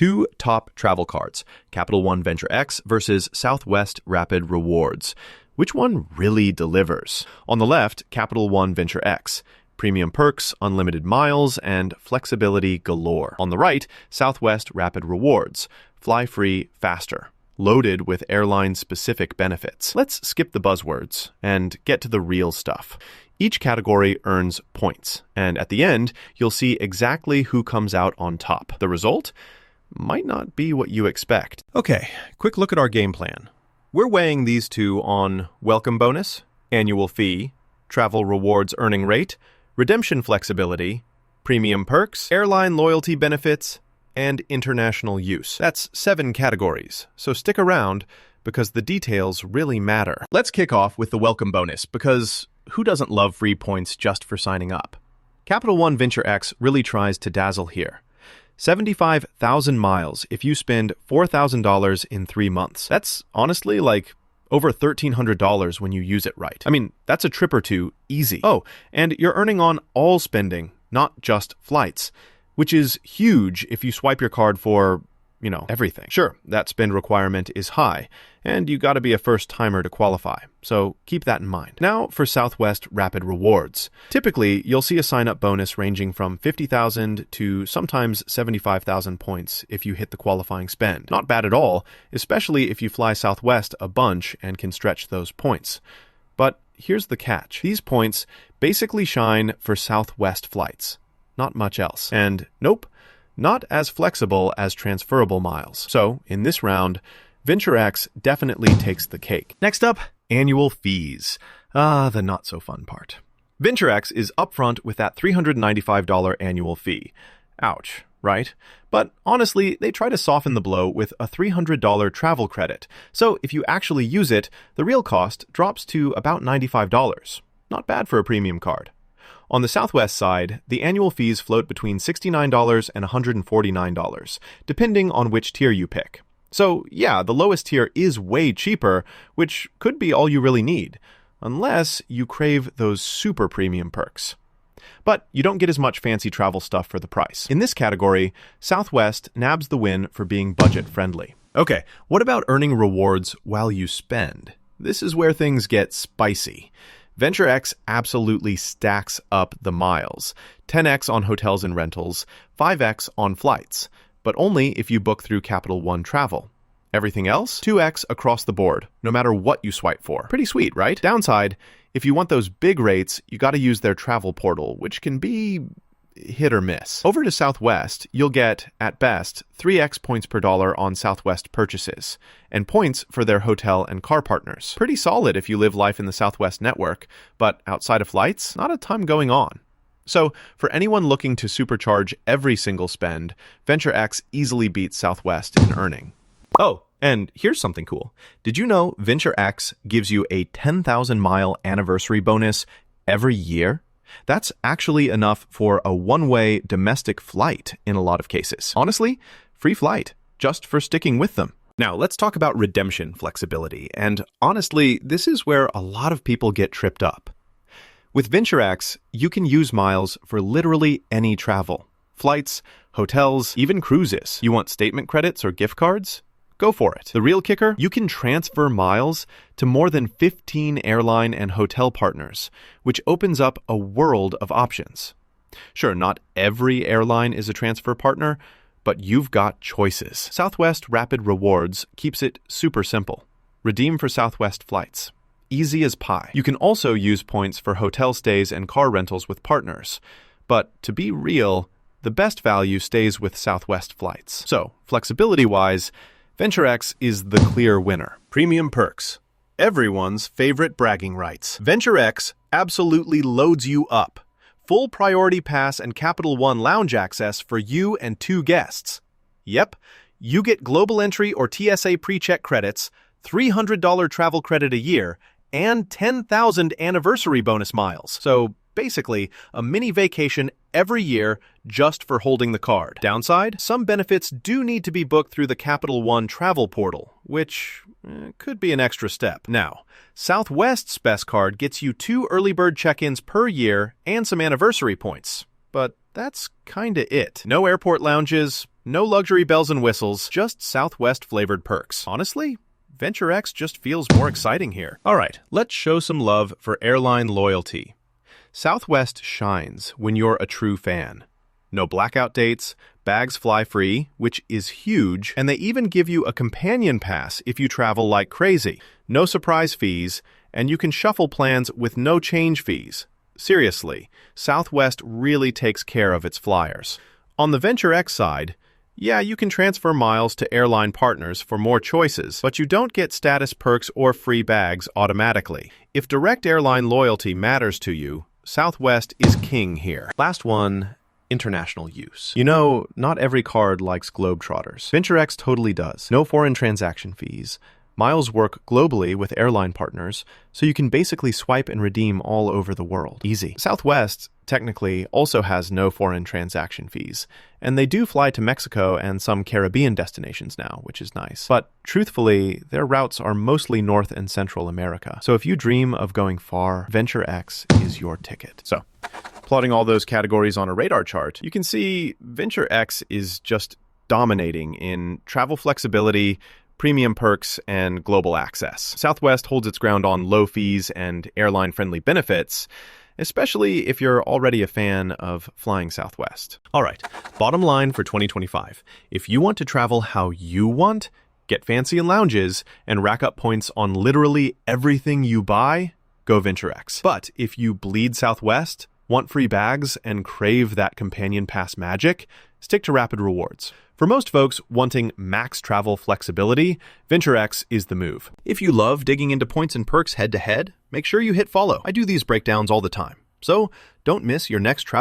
Two top travel cards, Capital One Venture X versus Southwest Rapid Rewards. Which one really delivers? On the left, Capital One Venture X. Premium perks, unlimited miles, and flexibility galore. On the right, Southwest Rapid Rewards. Fly free, faster. Loaded with airline-specific benefits. Let's skip the buzzwords and get to the real stuff. Each category earns points, and at the end, you'll see exactly who comes out on top. The result might not be what you expect. Okay, quick look at our game plan. We're weighing these two on welcome bonus, annual fee, travel rewards earning rate, redemption flexibility, premium perks, airline loyalty benefits, and international use. That's 7 categories, so stick around because the details really matter. Let's kick off with the welcome bonus, because who doesn't love free points just for signing up? Capital One Venture X really tries to dazzle here. 75,000 miles if you spend $4,000 in 3 months. That's honestly like over $1,300 when you use it right. I mean, that's a trip or two easy. Oh, and you're earning on all spending, not just flights, which is huge if you swipe your card for, everything. Sure, that spend requirement is high, and you gotta be a first-timer to qualify, so keep that in mind. Now for Southwest Rapid Rewards. Typically, you'll see a sign-up bonus ranging from 50,000 to sometimes 75,000 points if you hit the qualifying spend. Not bad at all, especially if you fly Southwest a bunch and can stretch those points. But here's the catch. These points basically shine for Southwest flights. Not much else. And nope, not as flexible as transferable miles. So, in this round, Venture X definitely takes the cake. Next up, annual fees. The not-so-fun part. Venture X is upfront with that $395 annual fee. Ouch, right? But honestly, they try to soften the blow with a $300 travel credit. So, if you actually use it, the real cost drops to about $95. Not bad for a premium card. On the Southwest side, the annual fees float between $69 and $149, depending on which tier you pick. So yeah, the lowest tier is way cheaper, which could be all you really need, unless you crave those super premium perks. But you don't get as much fancy travel stuff for the price. In this category, Southwest nabs the win for being budget-friendly. Okay, what about earning rewards while you spend? This is where things get spicy. Venture X absolutely stacks up the miles. 10x on hotels and rentals, 5x on flights, but only if you book through Capital One Travel. Everything else, 2x across the board, no matter what you swipe for. Pretty sweet, right? Downside, if you want those big rates, you gotta use their travel portal, which can be hit or miss. Over to Southwest, you'll get, at best, 3x points per dollar on Southwest purchases, and points for their hotel and car partners. Pretty solid if you live life in the Southwest network, but outside of flights, not a ton going on. So, for anyone looking to supercharge every single spend, Venture X easily beats Southwest in earning. Oh, and here's something cool. Did you know Venture X gives you a 10,000-mile anniversary bonus every year? That's actually enough for a one-way domestic flight in a lot of cases. Honestly, free flight, just for sticking with them. Now, let's talk about redemption flexibility, and honestly, this is where a lot of people get tripped up. With Venture X, you can use miles for literally any travel. Flights, hotels, even cruises. You want statement credits or gift cards? Go for it. The real kicker? You can transfer miles to more than 15 airline and hotel partners, which opens up a world of options. Sure, not every airline is a transfer partner, but you've got choices. Southwest Rapid Rewards keeps it super simple. Redeem for Southwest flights. Easy as pie. You can also use points for hotel stays and car rentals with partners. But to be real, the best value stays with Southwest flights. So, flexibility-wise, Venture X is the clear winner. Premium perks. Everyone's favorite bragging rights. Venture X absolutely loads you up. Full priority pass and Capital One lounge access for you and 2 guests. Yep, you get global entry or TSA pre-check credits, $300 travel credit a year, and 10,000 anniversary bonus miles. So basically, a mini vacation every year just for holding the card. Downside, some benefits do need to be booked through the Capital One travel portal, which could be an extra step. Now, Southwest's best card gets you 2 early bird check-ins per year and some anniversary points. But that's kinda it. No airport lounges, No luxury bells and whistles, just Southwest-flavored perks. Honestly, VentureX just feels more exciting here. All right, let's show some love for airline loyalty. Southwest shines when you're a true fan. No blackout dates, bags fly free, which is huge, and they even give you a companion pass if you travel like crazy. No surprise fees, and you can shuffle plans with no change fees. Seriously, Southwest really takes care of its flyers. On the VentureX side, yeah, you can transfer miles to airline partners for more choices, but you don't get status perks or free bags automatically. If direct airline loyalty matters to you, Southwest is king here. Last one, international use. You know, not every card likes Globetrotters. VentureX totally does. No foreign transaction fees. Miles work globally with airline partners, so you can basically swipe and redeem all over the world. Easy. Southwest, technically, also has no foreign transaction fees, and they do fly to Mexico and some Caribbean destinations now, which is nice. But truthfully, their routes are mostly North and Central America. So if you dream of going far, VentureX is your ticket. So, plotting all those categories on a radar chart, you can see VentureX is just dominating in travel flexibility, premium perks, and global access. Southwest holds its ground on low fees and airline-friendly benefits, especially if you're already a fan of flying Southwest. All right, bottom line for 2025. If you want to travel how you want, get fancy in lounges, and rack up points on literally everything you buy, go VentureX. But if you bleed Southwest, want free bags, and crave that companion pass magic, stick to Rapid Rewards. For most folks wanting max travel flexibility, VentureX is the move. If you love digging into points and perks head-to-head, make sure you hit follow. I do these breakdowns all the time, so don't miss your next travel